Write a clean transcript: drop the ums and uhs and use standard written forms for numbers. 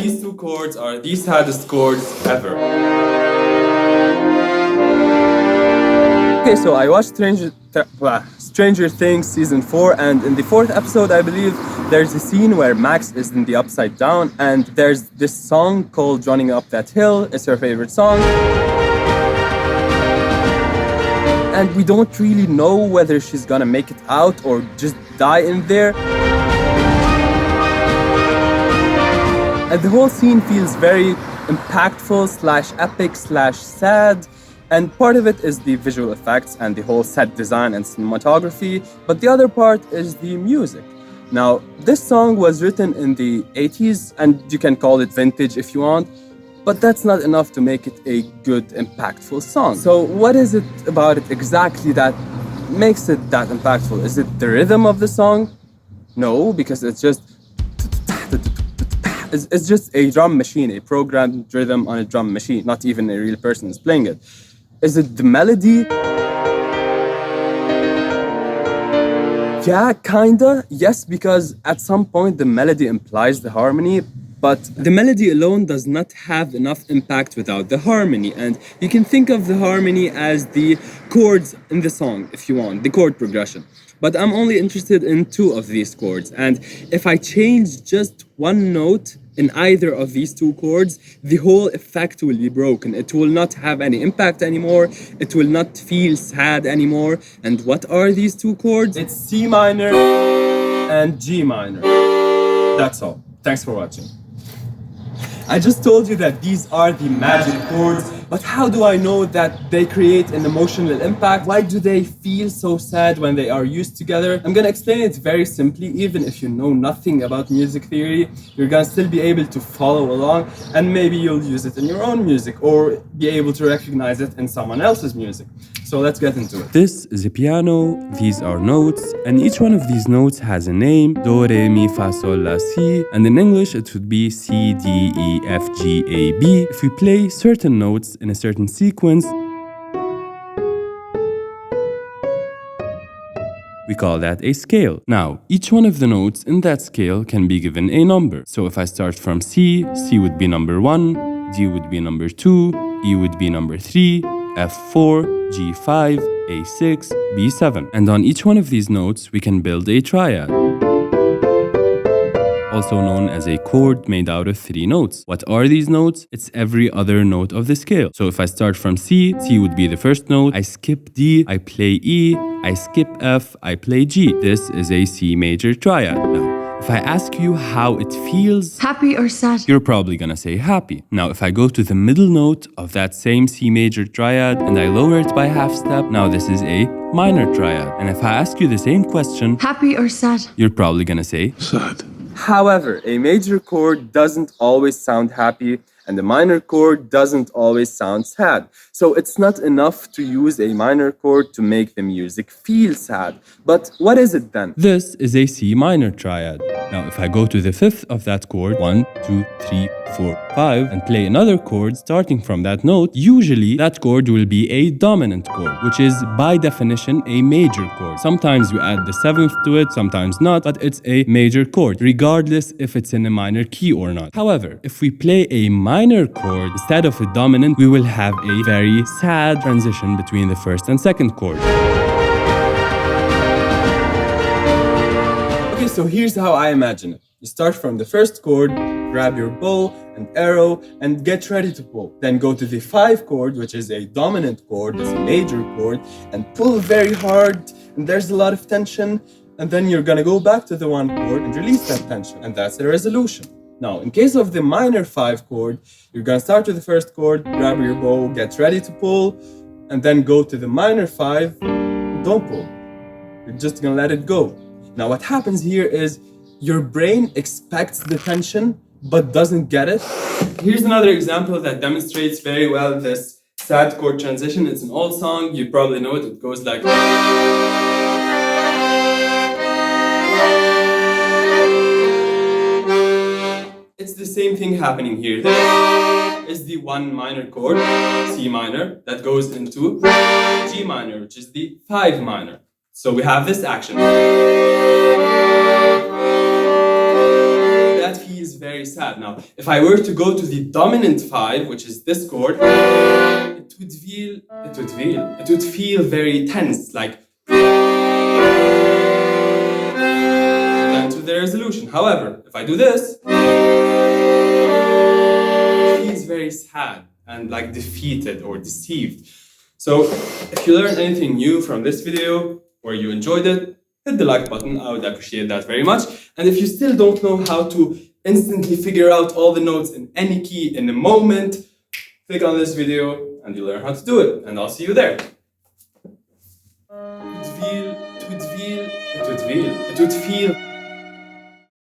these two chords are the saddest chords ever. Okay, so I watched Stranger Things season 4, and in the 4th episode, I believe, there's a scene where Max is in the Upside Down, and there's this song called Running Up That Hill. It's her favorite song. And we don't really know whether she's gonna make it out or just die in there. And the whole scene feels very impactful / epic / sad. And part of it is the visual effects and the whole set design and cinematography, but the other part is the music. Now, this song was written in the 80s, and you can call it vintage if you want, but that's not enough to make it a good, impactful song. So what is it about it exactly that makes it that impactful? Is it the rhythm of the song? No, because it's just a drum machine, a programmed rhythm on a drum machine, not even a real person is playing it. Is it the melody? Yeah, kinda. Yes, because at some point the melody implies the harmony, but the melody alone does not have enough impact without the harmony. And you can think of the harmony as the chords in the song, if you want, the chord progression. But I'm only interested in 2 of these chords. And if I change just one note in either of these 2 chords, the whole effect will be broken. It will not have any impact anymore. It will not feel sad anymore. And what are these 2 chords? It's C minor and G minor. That's all. Thanks for watching. I just told you that these are the magic chords, but how do I know that they create an emotional impact? Why do they feel so sad when they are used together? I'm gonna explain it very simply. Even if you know nothing about music theory, you're gonna still be able to follow along, and maybe you'll use it in your own music or be able to recognize it in someone else's music. So let's get into it. This is a piano, these are notes, and each one of these notes has a name: Do, Re, Mi, Fa, Sol, La, Si, and in English it would be C, D, E, F, G, A, B. If we play certain notes in a certain sequence, we call that a scale. Now, each one of the notes in that scale can be given a number. So if I start from C, C would be number 1, D would be number 2, E would be number 3, F4, G5, A6, B7. And on each one of these notes, we can build a triad, also known as a chord made out of 3 notes. What are these notes? It's every other note of the scale. So if I start from C, C would be the first note, I skip D, I play E, I skip F, I play G. This is a C major triad. Now, if I ask you how it feels, happy or sad, you're probably gonna say happy. Now, if I go to the middle note of that same C major triad and I lower it by half step, now this is a minor triad. And if I ask you the same question, happy or sad, you're probably gonna say sad. However, a major chord doesn't always sound happy, and a minor chord doesn't always sound sad. So it's not enough to use a minor chord to make the music feel sad. But what is it then? This is a C minor triad. Now, if I go to the 5th of that chord, 1, 2, 3, 4, 5, and play another chord starting from that note, usually that chord will be a dominant chord, which is by definition a major chord. Sometimes we add the 7th to it, sometimes not, but it's a major chord, regardless if it's in a minor key or not. However, if we play a minor chord instead of a dominant, we will have a very sad transition between the 1st and 2nd chord. Okay, so here's how I imagine it. You start from the 1st chord, grab your bow and arrow, and get ready to pull. Then go to the 5 chord, which is a dominant chord, it's a major chord, and pull very hard, and there's a lot of tension, and then you're gonna go back to the 1 chord and release that tension, and that's the resolution. Now, in case of the minor 5 chord, you're gonna start with the 1st chord, grab your bow, get ready to pull, and then go to the minor 5, don't pull. You're just gonna let it go. Now, what happens here is your brain expects the tension, but doesn't get it. Here's another example that demonstrates very well this sad chord transition. It's an old song, you probably know it. It goes like... It's the same thing happening here. There is the 1 minor chord, C minor, that goes into G minor, which is the 5 minor. So we have this action. That feels very sad. sad. Now, if I were to go to the dominant 5, which is this chord, it would feel very tense, like to the resolution. However, if I do this, it feels very sad and like defeated or deceived. So if you learned anything new from this video or you enjoyed it, hit the like button. I would appreciate that very much. And if you still don't know how to instantly figure out all the notes in any key in a moment, click on this video and you'll learn how to do it. And I'll see you there. It would feel